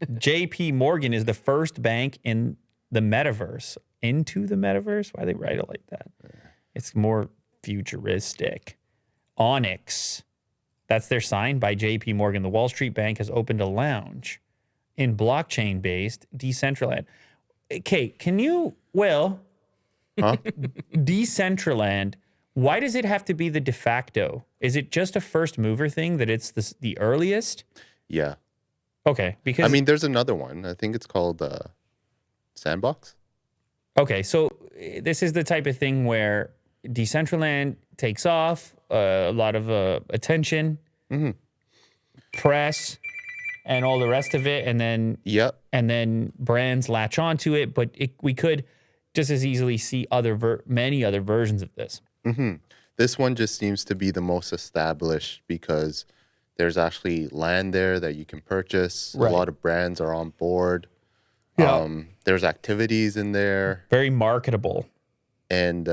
JPMorgan is the first bank in the metaverse. Into the metaverse? Why they write it like that? It's more futuristic. Onyx. That's their sign by JPMorgan. The Wall Street Bank has opened a lounge in blockchain-based Decentraland. Kate, can you, Will, Decentraland, why does it have to be the de facto? Is it just a first mover thing that it's the earliest? Yeah. Okay, because... I mean, there's another one. I think it's called Sandbox. Okay, so this is the type of thing where Decentraland takes off, a lot of attention, press, and all the rest of it, and then and then brands latch onto it. But we could just as easily see many other versions of this. This one just seems to be the most established because there's actually land there that you can purchase. Right. A lot of brands are on board. Yeah. There's activities in there. Very marketable. And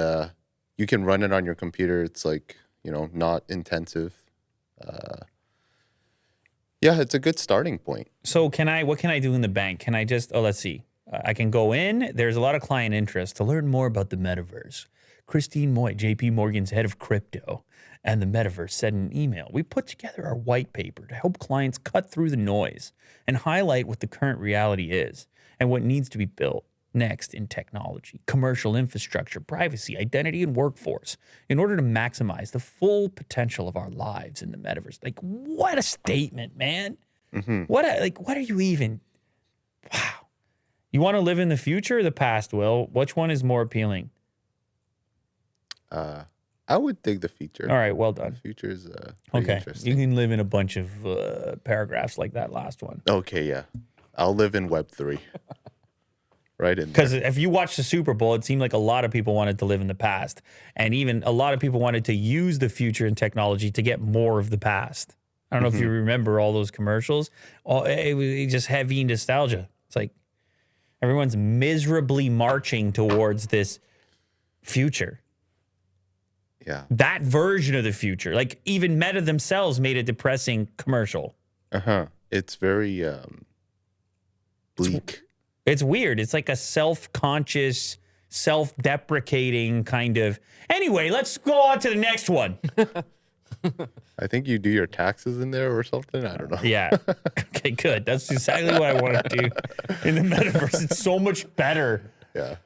you can run it on your computer. It's like, not intensive. Yeah, it's a good starting point. So what can I do in the bank? Can I just, let's see. I can go in. There's a lot of client interest to learn more about the metaverse. Christine Moy, JPMorgan's head of crypto and the metaverse, said in an email, we put together our white paper to help clients cut through the noise and highlight what the current reality is and what needs to be built next in technology, commercial infrastructure, privacy, identity, and workforce in order to maximize the full potential of our lives in the metaverse. Like, what a statement, man. What are you even? Wow. You want to live in the future or the past, Will? Which one is more appealing? I would dig the future. All right, well done. The future is interesting. You can live in a bunch of paragraphs like that last one. Okay, yeah. I'll live in Web3. Right in there. Because if you watch the Super Bowl, it seemed like a lot of people wanted to live in the past. And even a lot of people wanted to use the future and technology to get more of the past. I don't know if you remember all those commercials. It was just heavy nostalgia. It's like everyone's miserably marching towards this future. Yeah. That version of the future. Like even Meta themselves made a depressing commercial. It's very bleak. It's weird. It's like a self-conscious, self-deprecating kind of... Anyway, let's go on to the next one. I think you do your taxes in there or something. I don't know. Yeah. Okay, good. That's exactly what I want to do in the metaverse. It's so much better. Yeah.